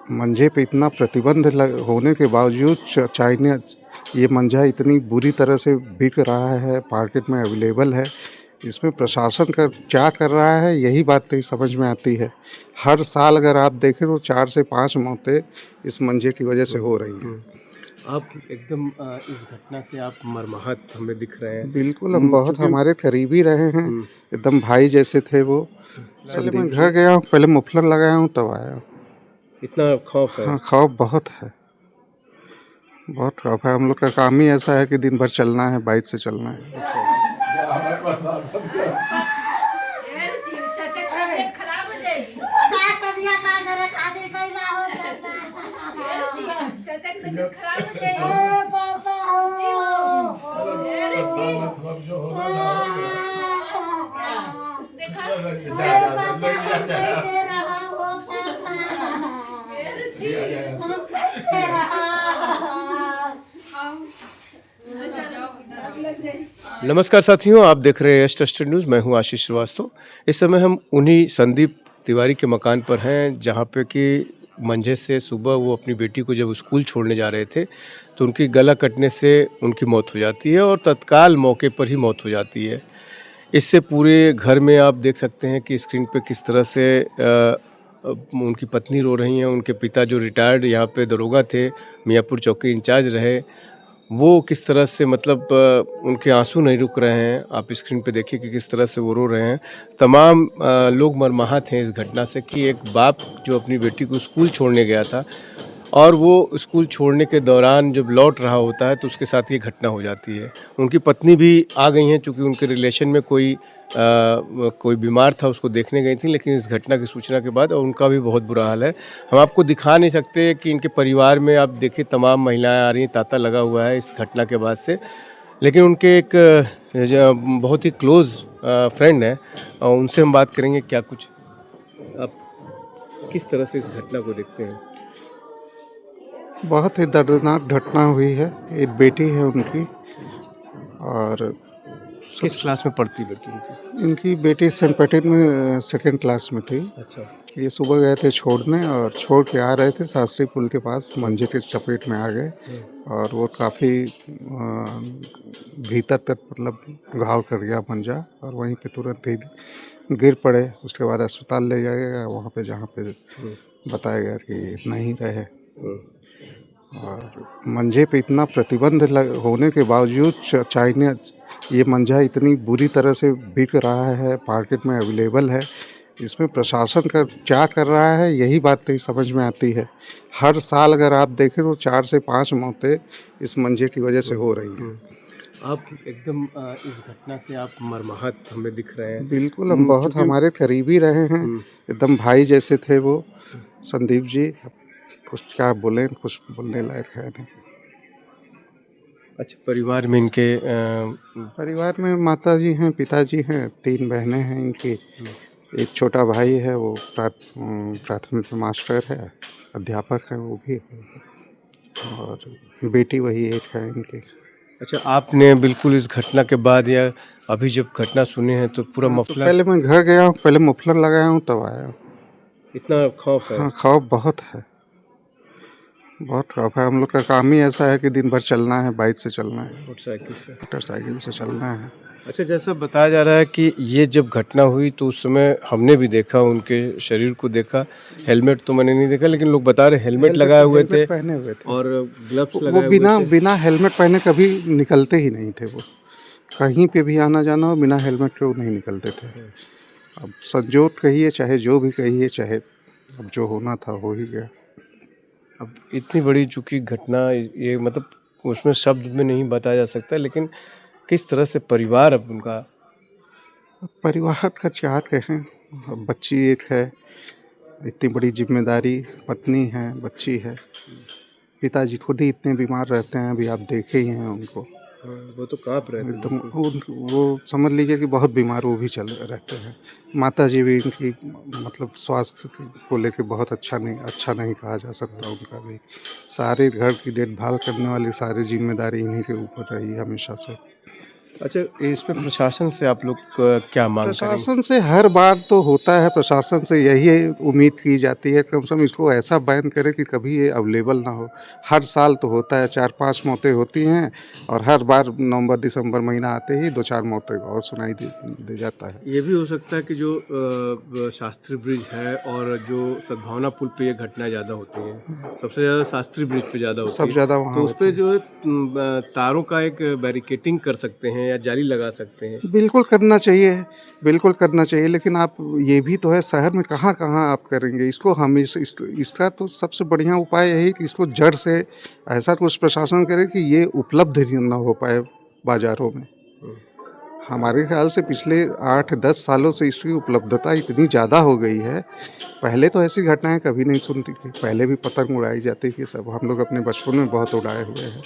मंजे पे इतना प्रतिबंध होने के बावजूद चाइना ये मंजा इतनी बुरी तरह से बिक रहा है, मार्केट में अवेलेबल है। इसमें प्रशासन का क्या कर रहा है यही बात नहीं समझ में आती है। हर साल अगर आप देखें तो 4 से 5 मौतें इस मंजे की वजह से हो रही हैं। आप एकदम इस घटना से आप मर्माहत हमें दिख रहे हैं। बिल्कुल, हम बहुत चूँकि हमारे करीबी रहे हैं, एकदम भाई जैसे थे वो। पहले मैं घर गया हूँ, पहले मफलर लगाया हूँ तब आया हूँ। इतना खौफ है? हाँ, खौफ बहुत है, बहुत खौफ है। हम लोग का काम ही ऐसा है कि दिन भर चलना है, बाइक से चलना है। नमस्कार साथियों, आप देख रहे हैं एस ट्रस्टेड न्यूज़। मैं हूं आशीष श्रीवास्तव। इस समय हम उन्हीं संदीप तिवारी के मकान पर हैं जहां पे कि मंझे से सुबह वो अपनी बेटी को जब स्कूल छोड़ने जा रहे थे तो उनकी गला कटने से उनकी मौत हो जाती है और तत्काल मौके पर ही मौत हो जाती है। इससे पूरे घर में आप देख सकते हैं कि स्क्रीन पे किस तरह से उनकी पत्नी रो रही हैं, उनके पिता जो रिटायर्ड यहाँ पे दरोगा थे, मियाँपुर चौकी इंचार्ज रहे, वो किस तरह से मतलब उनके आंसू नहीं रुक रहे हैं। आप स्क्रीन पे देखिए कि किस तरह से वो रो रहे हैं। तमाम लोग मर्माहत हैं इस घटना से कि एक बाप जो अपनी बेटी को स्कूल छोड़ने गया था और वो स्कूल छोड़ने के दौरान जब लौट रहा होता है तो उसके साथ ये घटना हो जाती है। उनकी पत्नी भी आ गई हैं, चूँकि उनके रिलेशन में कोई बीमार था, उसको देखने गई थी, लेकिन इस घटना की सूचना के बाद और उनका भी बहुत बुरा हाल है। हम आपको दिखा नहीं सकते कि इनके परिवार में आप देखिए तमाम महिलाएं आ रही हैं, तांता लगा हुआ है इस घटना के बाद से। लेकिन उनके एक बहुत ही क्लोज़ फ्रेंड हैं और उनसे हम बात करेंगे क्या कुछ आप किस तरह से इस घटना को देखते हैं? बहुत ही दर्दनाक घटना हुई है। एक बेटी है उनकी और किस क्लास में पढ़ती लड़की उनकी? इनकी बेटी सेंट पैट्रिक में सेकंड क्लास में थी। अच्छा। ये सुबह गए थे छोड़ने और छोड़ के आ रहे थे, शास्त्री पुल के पास मंजे के चपेट में आ गए और वो काफ़ी भीतर तक मतलब घाव कर गया मंजा और वहीं पे तुरंत ही गिर पड़े। उसके बाद अस्पताल ले जाया गया, वहाँ पे जहाँ पे बताया गया कि नहीं रहे। और मंजे पे इतना प्रतिबंध होने के बावजूद चाइना ये मंजा इतनी बुरी तरह से बिक रहा है, मार्केट में अवेलेबल है। इसमें प्रशासन का क्या कर रहा है यही बात नहीं समझ में आती है। हर साल अगर आप देखें तो 4 से 5 मौतें इस मंजे की वजह से हो रही हैं। आप एकदम इस घटना से आप मर्माहत हमें दिख रहे हैं। बिल्कुल, हम बहुत हमारे करीबी रहे हैं, एकदम भाई जैसे थे वो संदीप जी। कुछ क्या बोलें, कुछ बोलने लायक है नहीं। अच्छा, परिवार में इनके परिवार में माताजी हैं, पिताजी हैं, 3 बहनें हैं इनकी। एक छोटा भाई है, वो प्राथमिक मास्टर है, अध्यापक है वो भी, और बेटी वही एक है इनकी। अच्छा, आपने बिल्कुल इस घटना के बाद या अभी जब घटना सुने हैं तो पूरा तो मफलर पहले मैं घर गया हूँ, पहले मफलर लगाया हूँ तब आया हूँ। इतना खौफ है? हाँ, खौफ बहुत है, बहुत खौफ है। हम लोग का काम ही ऐसा है कि दिन भर चलना है, बाइक से चलना है, मोटरसाइकिल से चलना है। अच्छा, जैसा बताया जा रहा है कि ये जब घटना हुई तो उस समय हमने भी देखा, उनके शरीर को देखा। हेलमेट तो मैंने नहीं देखा, लेकिन लोग बता रहे हेलमेट लगाए हुए थे, पहने हुए थे और ग्लव्स वो लगाए हुए थे। बिना हेलमेट पहने कभी निकलते ही नहीं थे। वो कहीं पे भी आना जाना हो बिना हेलमेट के वो नहीं निकलते थे। अब संजोग कहिए चाहे जो भी कहिए, चाहे अब जो होना था हो ही गया। अब इतनी बड़ी चूँकि घटना ये मतलब उसमें शब्द में नहीं बताया जा सकता, लेकिन किस तरह से परिवार अब उनका परिवार का क्या कहें, अब बच्ची एक है, इतनी बड़ी जिम्मेदारी, पत्नी है, बच्ची है, पिताजी खुद ही इतने बीमार रहते हैं, अभी आप देखे ही हैं उनको। वो तो काँप रहे थे एकदम वो समझ लीजिए कि बहुत बीमार वो भी चल रहते हैं। माताजी भी इनकी मतलब स्वास्थ्य को लेके बहुत अच्छा नहीं कहा जा सकता उनका भी। सारे घर की देखभाल करने वाली सारी जिम्मेदारी इन्हीं के ऊपर रही हमेशा से। अच्छा, इस पे प्रशासन से आप लोग क्या मांग करेंगे? प्रशासन से हर बार तो होता है, प्रशासन से यही उम्मीद की जाती है कम से कम इसको ऐसा बैन करे कि कभी ये अवेलेबल ना हो। हर साल तो होता है, 4-5 मौतें होती हैं और हर बार नवंबर-दिसंबर महीना आते ही 2-4 मौतें और सुनाई दे जाता है। ये भी हो सकता है कि जो शास्त्री ब्रिज है और जो सद्भावना पुल पे ये घटनाएं ज़्यादा होती हैं, सबसे ज़्यादा शास्त्री ब्रिज पे ज़्यादा होती सब है, ज़्यादा वहाँ तो उस होती पे है। जो है तारों का एक बैरिकेटिंग कर सकते हैं या जाली लगा सकते हैं। बिल्कुल करना चाहिए, बिल्कुल करना चाहिए, लेकिन आप ये भी तो है शहर में कहाँ-कहाँ आप करेंगे? इसको हमेशा इसका तो सबसे बढ़िया उपाय यही कि इसको जड़ से ऐसा कुछ प्रशासन करे कि ये उपलब्ध ही ना हो पाए बाज़ारों में। हम्म। हमारे ख़्याल से पिछले 8-10 सालों से इसकी उपलब्धता इतनी ज़्यादा हो गई है, पहले तो ऐसी घटनाएँ कभी नहीं सुनती थी। पहले भी पतंग उड़ाई जाती थी सब, हम लोग अपने बचपन में बहुत उड़ाए हुए हैं।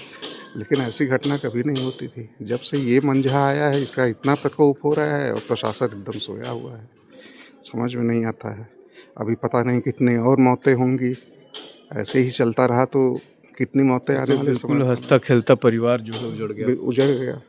लेकिन ऐसी घटना कभी नहीं होती थी। जब से ये मंझा आया है इसका इतना प्रकोप हो रहा है और प्रशासन एकदम सोया हुआ है। समझ में नहीं आता है। अभी पता नहीं कितनी और मौतें होंगी। ऐसे ही चलता रहा तो कितनी मौतें अब आने तो वाले समय बिल्कुल में हँसता खेलता परिवार जो है उजड़ गया। उजड़ गया।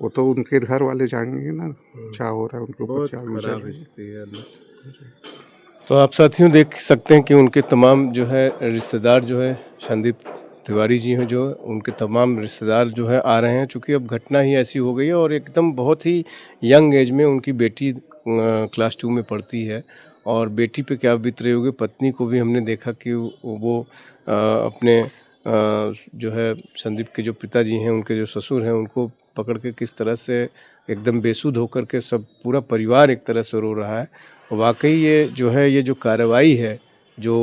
वो तो उनके घर वाले जानेंगे ना हम्म। क्या हो रहा है उनके ऊपर, बहुत क्या गुजर खराब रही है। स्थिति है अल्लाह। तो आप साथियों देख सकते हैं कि उनके तमाम जो है रिश्तेदार जो है संदीप तिवारी जी हैं, जो उनके तमाम रिश्तेदार जो है आ रहे हैं, चूँकि अब घटना ही ऐसी हो गई है और एकदम बहुत ही यंग एज में उनकी बेटी क्लास 2 में पढ़ती है और बेटी पे क्या बीत रही होगी। पत्नी को भी हमने देखा कि वो अपने जो है संदीप के जो पिताजी हैं, उनके जो ससुर हैं, उनको पकड़ के किस तरह से एकदम बेसुध होकर के सब पूरा परिवार एक तरह से रो रहा है। वाक़ई ये जो है, ये जो कार्रवाई है, जो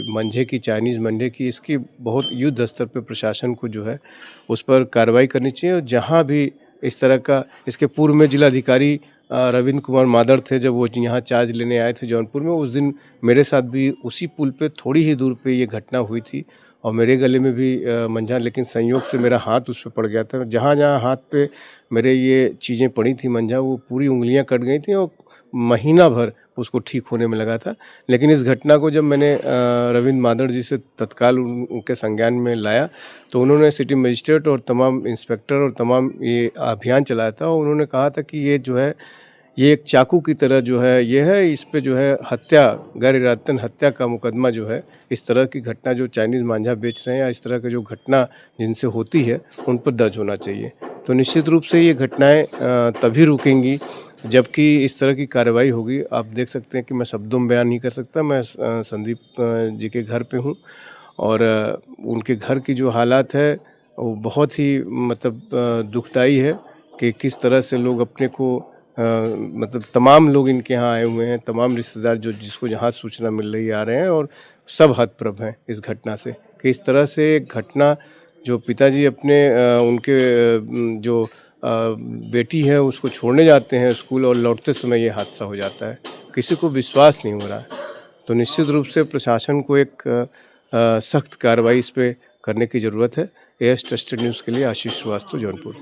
मंझे की, चाइनीज़ मंझे की, इसकी बहुत युद्ध स्तर पे प्रशासन को जो है उस पर कार्रवाई करनी चाहिए। और जहाँ भी इस तरह का, इसके पूर्व में जिलाधिकारी रविंद्र कुमार मादर थे, जब वो यहाँ चार्ज लेने आए थे जौनपुर में, उस दिन मेरे साथ भी उसी पुल पे थोड़ी ही दूर पे ये घटना हुई थी और मेरे गले में भी मंझा, लेकिन संयोग से मेरा हाथ उस पे पड़ गया था। जहाँ-जहाँ हाथ पे मेरे ये चीज़ें पड़ी थी मंझा, वो पूरी उँगलियाँ कट गई थी और महीना भर उसको ठीक होने में लगा था। लेकिन इस घटना को जब मैंने रविंद्र मादड़ जी से तत्काल उनके संज्ञान में लाया, तो उन्होंने सिटी मजिस्ट्रेट और तमाम इंस्पेक्टर और तमाम ये अभियान चलाया था और उन्होंने कहा था कि ये जो है, ये एक चाकू की तरह जो है ये है, इस पे जो है हत्या, गैर इरादतन हत्या का मुकदमा जो है, इस तरह की घटना जो चाइनीज़ मांझा बेच रहे हैं या इस तरह की जो घटना जिनसे होती है, उन पर दर्ज होना चाहिए। तो निश्चित रूप से ये घटनाएँ तभी रुकेंगी जबकि इस तरह की कार्रवाई होगी। आप देख सकते हैं कि मैं शब्दों में बयान नहीं कर सकता। मैं संदीप जी के घर पे हूँ और उनके घर की जो हालात है वो बहुत ही मतलब दुखदाई है कि किस तरह से लोग अपने को मतलब तमाम लोग इनके यहाँ आए हुए हैं, तमाम रिश्तेदार जो जिसको जहाँ सूचना मिल रही है आ रहे हैं और सब हतप्रभ हैं इस घटना से कि इस तरह से एक घटना, जो पिताजी अपने उनके जो बेटी है उसको छोड़ने जाते हैं स्कूल और लौटते समय ये हादसा हो जाता है। किसी को विश्वास नहीं हो रहा है। तो निश्चित रूप से प्रशासन को एक सख्त कार्रवाई इस पे करने की ज़रूरत है। एएस ट्रस्टेड न्यूज़ के लिए आशीष श्रीवास्तव, जौनपुर।